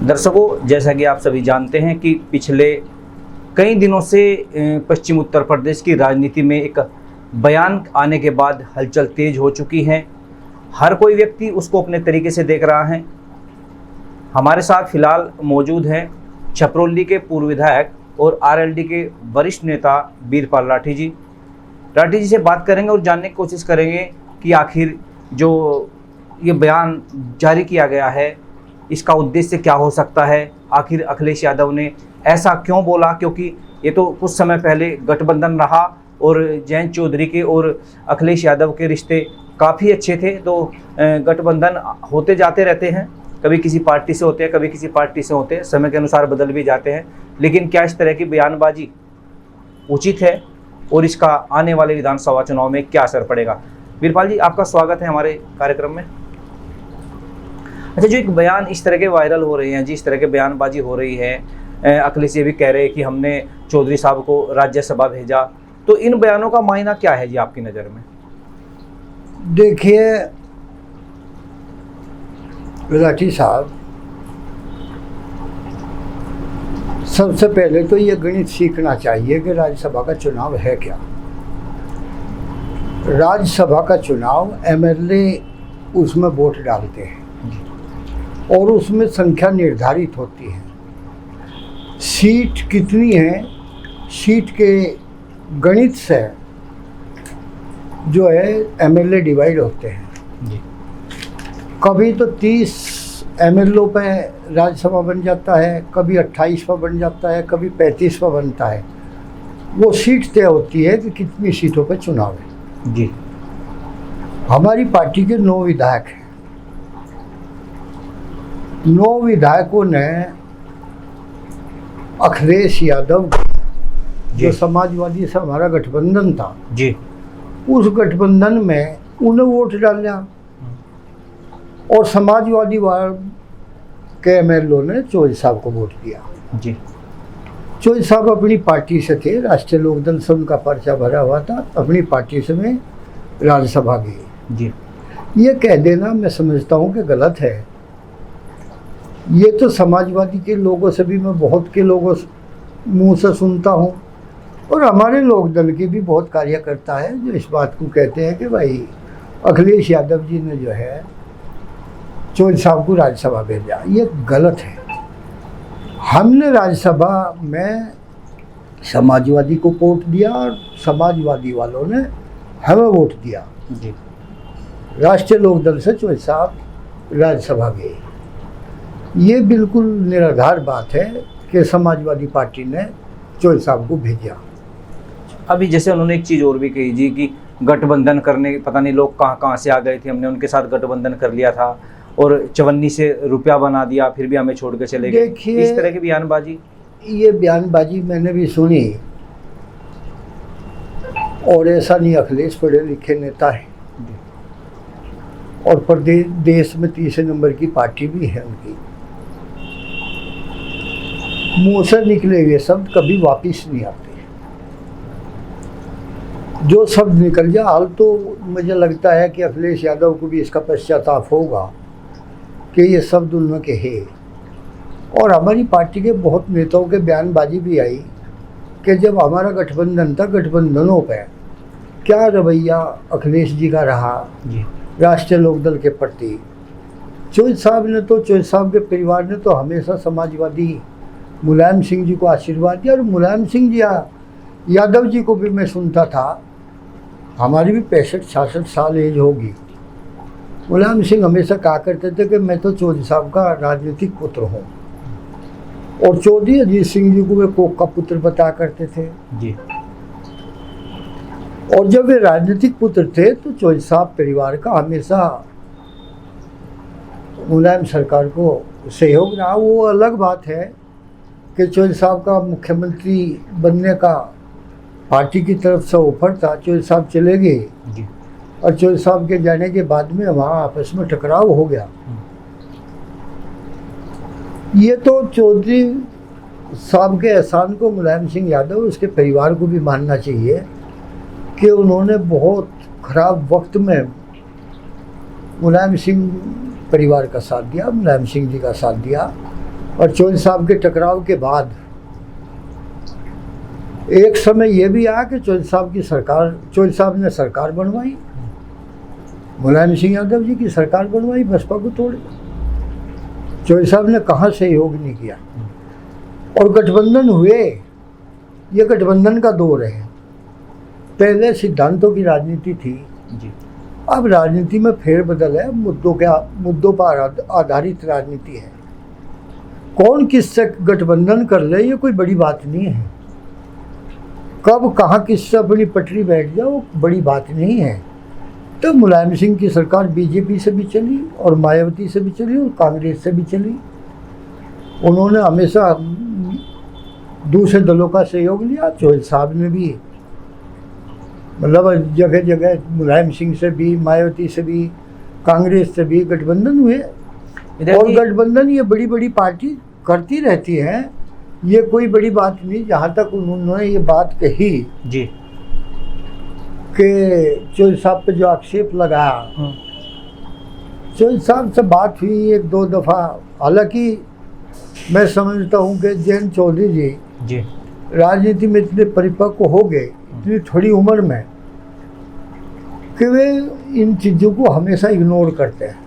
दर्शकों, जैसा कि आप सभी जानते हैं कि पिछले कई दिनों से पश्चिम उत्तर प्रदेश की राजनीति में एक बयान आने के बाद हलचल तेज हो चुकी है। हर कोई व्यक्ति उसको अपने तरीके से देख रहा है। हमारे साथ फिलहाल मौजूद हैं छपरौली के पूर्व विधायक और आरएलडी के वरिष्ठ नेता वीरपाल राठी जी। राठी जी से बात करेंगे और जानने की कोशिश करेंगे कि आखिर जो ये बयान जारी किया गया है इसका उद्देश्य क्या हो सकता है। आखिर अखिलेश यादव ने ऐसा क्यों बोला, क्योंकि ये तो कुछ समय पहले गठबंधन रहा और जयंत चौधरी के और अखिलेश यादव के रिश्ते काफ़ी अच्छे थे। तो गठबंधन होते जाते रहते हैं, कभी किसी पार्टी से होते हैं, कभी किसी पार्टी से होते हैं, समय के अनुसार बदल भी जाते हैं। लेकिन क्या इस तरह की बयानबाजी उचित है और इसका आने वाले विधानसभा चुनाव में क्या असर पड़ेगा? वीरपाल जी, आपका स्वागत है हमारे कार्यक्रम में। अच्छा, जो एक बयान इस तरह के वायरल हो रहे हैं जी, इस तरह के बयानबाजी हो रही है, अखिलेश ये भी कह रहे हैं कि हमने चौधरी साहब को राज्यसभा भेजा, तो इन बयानों का मायना क्या है जी आपकी नज़र में? देखिए राठी साहब, सबसे पहले तो ये गणित सीखना चाहिए कि राज्यसभा का चुनाव है क्या। राज्यसभा का चुनाव एमएलए उसमें वोट डालते हैं और उसमें संख्या निर्धारित होती है। सीट कितनी है, सीट के गणित से जो है एमएलए डिवाइड होते हैं। कभी तो 30 एमएलए पे राज्यसभा बन जाता है, कभी 28 पर बन जाता है, कभी 35 पर बनता है। वो सीट तय होती है कि कितनी सीटों पे चुनाव है जी। हमारी पार्टी के 9 विधायक हैं। 9 विधायकों ने अखिलेश यादव, जो समाजवादी से हमारा गठबंधन था जी, उस गठबंधन में उन्हें वोट डाला और समाजवादी के एमएलए ने चौधरी साहब को वोट दिया जी। चौधरी साहब अपनी पार्टी से थे, राष्ट्रीय लोकदल से उनका पर्चा भरा हुआ था, अपनी पार्टी से में राज्यसभा गए जी। ये कह देना मैं समझता हूँ कि गलत है। ये तो समाजवादी के लोगों से भी मैं बहुत के लोगों मुंह से सुनता हूँ और हमारे लोकदल के भी बहुत कार्यकर्ता है जो इस बात को कहते हैं कि भाई अखिलेश यादव जी ने जो है चौधरी साहब को राज्यसभा भेजा। ये गलत है। हमने राज्यसभा में समाजवादी को वोट दिया और समाजवादी वालों ने हमें वोट दिया जी। राष्ट्रीय लोकदल से चौधरी साहब राज्यसभा गए। ये बिल्कुल निराधार बात है कि समाजवादी पार्टी ने चौधरी साहब को भेजा। अभी जैसे उन्होंने एक चीज़ और भी कही जी कि गठबंधन करने, पता नहीं लोग कहाँ कहाँ से आ गए थे, हमने उनके साथ गठबंधन कर लिया था और चवन्नी से रुपया बना दिया, फिर भी हमें छोड़ के चले गए। देखिए, इस तरह की बयानबाजी, ये बयानबाजी मैंने भी सुनी और ऐसा नहीं, अखिलेश पढ़े लिखे नेता है और प्रदेश देश में तीसरे नंबर की पार्टी भी है उनकी। मुंह से निकले हुए शब्द कभी वापिस नहीं आते। जो शब्द निकल जाए, हाल तो मुझे लगता है कि अखिलेश यादव को भी इसका पश्चाताप होगा कि ये शब्द उनमें कहे। और हमारी पार्टी के बहुत नेताओं के बयानबाजी भी आई कि जब हमारा गठबंधन था, गठबंधनों पे क्या रवैया अखिलेश जी का रहा जी। राष्ट्रीय लोकदल के प्रति। चौधरी साहब ने तो, चौधरी साहब के परिवार ने तो हमेशा समाजवादी मुलायम सिंह जी को आशीर्वाद दिया और मुलायम सिंह जी यादव जी को भी मैं सुनता था। हमारी भी 65-66 साल एज होगी। मुलायम सिंह हमेशा कहा करते थे कि मैं तो चौधरी साहब का राजनीतिक पुत्र हूँ और चौधरी अजीत सिंह जी को वे कोक का पुत्र बताया करते थे जी। और जब वे राजनीतिक पुत्र थे तो चौधरी साहब परिवार का हमेशा मुलायम सरकार को सहयोग रहा। वो अलग बात है कि चौधरी साहब का मुख्यमंत्री बनने का पार्टी की तरफ से ऑफर था, चौधरी साहब चले गए जी। और चौधरी साहब के जाने के बाद में वहाँ आपस में टकराव हो गया। ये तो चौधरी साहब के एहसान को मुलायम सिंह यादव उसके परिवार को भी मानना चाहिए कि उन्होंने बहुत खराब वक्त में मुलायम सिंह परिवार का साथ दिया, मुलायम सिंह जी का साथ दिया और चोल साहब के टकराव के बाद एक समय ये भी आया कि चोल साहब ने सरकार बनवाई, मुलायम सिंह यादव जी की सरकार बनवाई, बसपा को तोड़। चोल साहब ने कहाँ सहयोग नहीं किया। और गठबंधन हुए, ये गठबंधन का दौर है। पहले सिद्धांतों की राजनीति थी जी। अब राजनीति में फेरबदल है, मुद्दों पर आधारित राजनीति है। कौन किससे गठबंधन कर ले ये कोई बड़ी बात नहीं है, कब कहाँ किससे अपनी पटरी बैठ जाए वो बड़ी बात नहीं है। तो मुलायम सिंह की सरकार बीजेपी से भी चली और मायावती से भी चली और कांग्रेस से भी चली। उन्होंने हमेशा दूसरे दलों का सहयोग लिया। चोल साहब ने भी मतलब जगह जगह मुलायम सिंह से भी, मायावती से भी, कांग्रेस से भी गठबंधन हुए। और गठबंधन ये बड़ी बड़ी पार्टी करती रहती है, ये कोई बड़ी बात नहीं। जहाँ तक उन्होंने ये बात कही जी कि चोल साहब पे जो आक्षेप लगाया, चोल साहब से बात हुई एक दो दफ़ा। हालांकि मैं समझता हूँ कि जयंत चौधरी जी राजनीति में इतने परिपक्व हो गए, इतनी थोड़ी उम्र में, कि वे इन चीज़ों को हमेशा इग्नोर करते हैं।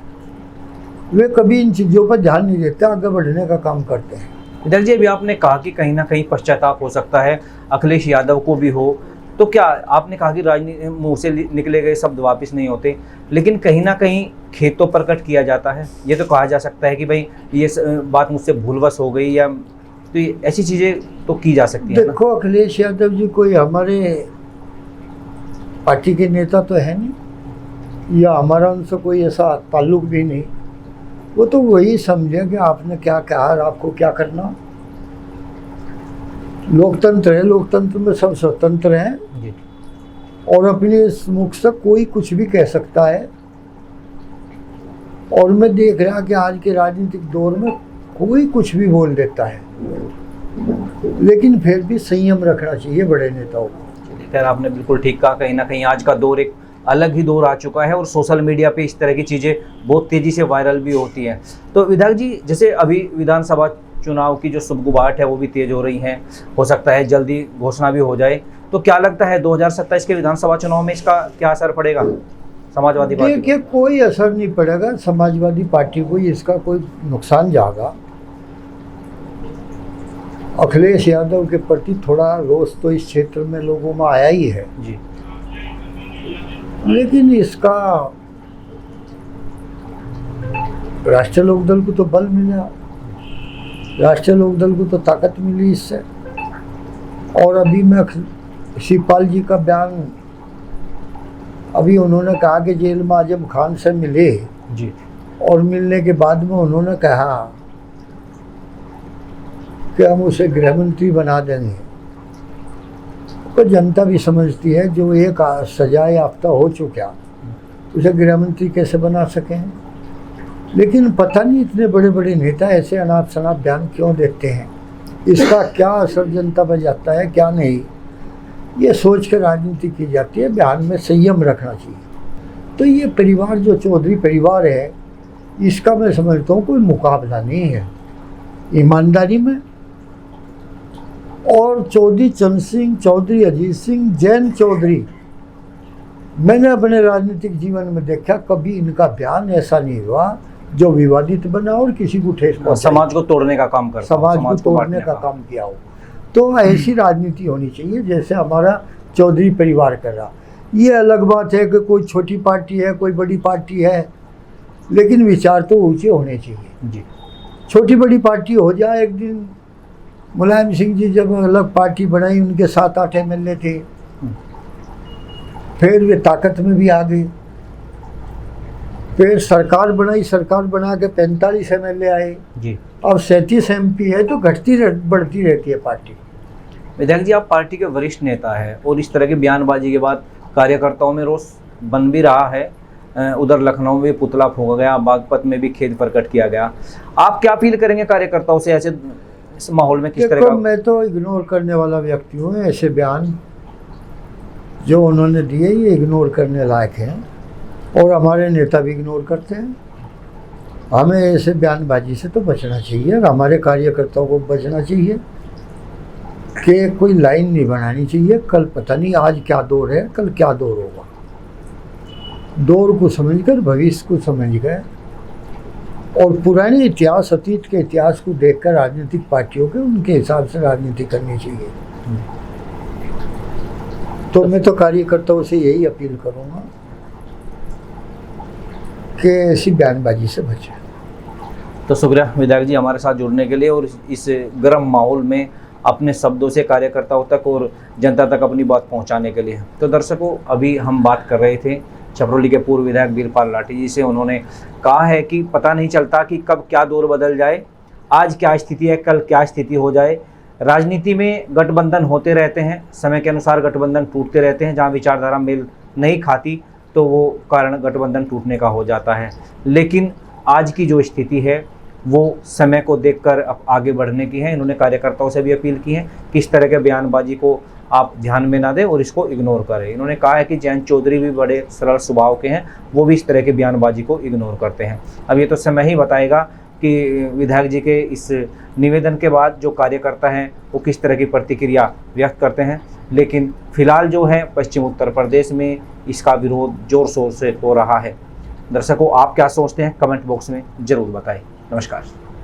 वे कभी इन चीज़ों पर ध्यान नहीं देते, आगे बढ़ने का काम करते हैं। इधर जी अभी आपने कहा कि कहीं ना कहीं पश्चाताप हो सकता है अखिलेश यादव को भी हो, तो क्या आपने कहा कि राजनीति मुंह से निकले गए शब्द वापस नहीं होते, लेकिन कहीं ना कहीं खेतों प्रकट किया जाता है। ये तो कहा जा सकता है कि भाई ये बात मुझसे भूलवश हो गई, या तो ऐसी चीज़ें तो की जा सकती है। देखो अखिलेश यादव जी कोई हमारे पार्टी के नेता तो है नहीं, या हमारा उनसे कोई ऐसा ताल्लुक भी नहीं। वो तो वही समझे कि आपने क्या कहा और आपको क्या करना। लोकतंत्र है, लोकतंत्र में सब स्वतंत्र हैं और अपने मुख से कोई कुछ भी कह सकता है। और मैं देख रहा कि आज के राजनीतिक दौर में कोई कुछ भी बोल देता है, लेकिन फिर भी संयम रखना चाहिए बड़े नेताओं को। खैर आपने बिल्कुल ठीक कहा, कहीं ना कहीं आज का दौर एक अलग ही दौर आ चुका है और सोशल मीडिया पे इस तरह की चीज़ें बहुत तेज़ी से वायरल भी होती हैं। तो विधायक जी, जैसे अभी विधानसभा चुनाव की जो सुगबुगाहट है वो भी तेज़ हो रही है, हो सकता है जल्दी घोषणा भी हो जाए, तो क्या लगता है 2027 के विधानसभा चुनाव में इसका क्या असर पड़ेगा समाजवादी पार्टी? देखिए कोई असर नहीं पड़ेगा समाजवादी पार्टी को, इसका कोई नुकसान जाएगा। अखिलेश यादव के प्रति थोड़ा रोष तो इस क्षेत्र में लोगों में आया ही है जी, लेकिन इसका राष्ट्रीय लोकदल को तो बल मिला, राष्ट्रीय लोकदल को तो ताकत मिली इससे। और अभी मैं शिवपाल जी का बयान, अभी उन्होंने कहा कि जेल में आजम खान से मिले जी, और मिलने के बाद में उन्होंने कहा कि हम उसे गृह मंत्री बना देंगे। तो जनता भी समझती है जो एक सजा याफ्ता हो चुका उसे गृह मंत्री कैसे बना सकें। लेकिन पता नहीं इतने बड़े बड़े नेता ऐसे अनाप शनाप बयान क्यों देते हैं, इसका क्या असर जनता पर जाता है क्या नहीं, ये सोच कर राजनीति की जाती है। बयान में संयम रखना चाहिए। तो ये परिवार जो चौधरी परिवार है, इसका मैं समझता हूँ कोई मुकाबला नहीं है ईमानदारी में। और चौधरी चंद सिंह, चौधरी अजीत सिंह, जैन चौधरी, मैंने अपने राजनीतिक जीवन में देखा कभी इनका बयान ऐसा नहीं हुआ जो विवादित बना और किसी को ठेस पहुंचाए, समाज को तोड़ने का काम करता, समाज को तोड़ने का काम किया हो। तो ऐसी राजनीति होनी चाहिए जैसे हमारा चौधरी परिवार कर रहा। ये अलग बात है कि कोई छोटी पार्टी है कोई बड़ी पार्टी है, लेकिन विचार तो ऊंचे होने चाहिए जी। छोटी बड़ी पार्टी हो जाए। एक दिन मुलायम सिंह जी जब अलग पार्टी बनाई, उनके 7-8 MLA थे, फिर वे ताकत में भी आ गए, फिर सरकार बनाई, सरकार बना के 45 MLA आए जी। अब 37 MP है। तो बढ़ती रहती है पार्टी। विधायक जी, आप पार्टी के वरिष्ठ नेता हैं और इस तरह की बयानबाजी के बाद कार्यकर्ताओं में रोष बन भी रहा है। उधर लखनऊ में पुतला फूंका गया, बागपत में भी खेद प्रकट किया गया। आप क्या अपील करेंगे कार्यकर्ताओं से ऐसे इस माहौल में? किस तरह का? मैं तो इग्नोर करने वाला व्यक्ति हूँ। ऐसे बयान जो उन्होंने दिए ये इग्नोर करने लायक हैं और हमारे नेता भी इग्नोर करते हैं। हमें ऐसे बयानबाजी से तो बचना चाहिए और हमारे कार्यकर्ताओं को बचना चाहिए कि कोई लाइन नहीं बनानी चाहिए। कल पता नहीं आज क्या दौर है, कल क्या दौर होगा। दौर को समझकर, भविष्य को समझ गए और पुराने इतिहास, अतीत के इतिहास को देखकर राजनीतिक पार्टियों के उनके हिसाब से राजनीति करनी चाहिए। तो मैं तो कार्यकर्ताओं से यही अपील करूँगा कि ऐसी बयानबाजी से बचें। तो शुक्रिया विधायक जी हमारे साथ जुड़ने के लिए और इस गर्म माहौल में अपने शब्दों से कार्यकर्ताओं तक और जनता तक अपनी बात पहुंचाने के लिए। तो दर्शकों, अभी हम बात कर रहे थे छपरौली के पूर्व विधायक वीरपाल लाठी जी से। उन्होंने कहा है कि पता नहीं चलता कि कब क्या दौर बदल जाए, आज क्या स्थिति है, कल क्या स्थिति हो जाए। राजनीति में गठबंधन होते रहते हैं, समय के अनुसार गठबंधन टूटते रहते हैं। जहाँ विचारधारा मेल नहीं खाती तो वो कारण गठबंधन टूटने का हो जाता है। लेकिन आज की जो स्थिति है वो समय को देखकर अब आगे बढ़ने की है। इन्होंने कार्यकर्ताओं से भी अपील की है कि इस तरह के बयानबाजी को आप ध्यान में ना दें और इसको इग्नोर करें। इन्होंने कहा है कि जयंत चौधरी भी बड़े सरल स्वभाव के हैं, वो भी इस तरह की बयानबाजी को इग्नोर करते हैं। अब ये तो समय ही बताएगा कि विधायक जी के इस निवेदन के बाद जो कार्यकर्ता हैं वो किस तरह की प्रतिक्रिया व्यक्त करते हैं। लेकिन फिलहाल जो है पश्चिम उत्तर प्रदेश में इसका विरोध जोर शोर से हो रहा है। दर्शकों, आप क्या सोचते हैं कमेंट बॉक्स में ज़रूर बताएं। नमस्कार।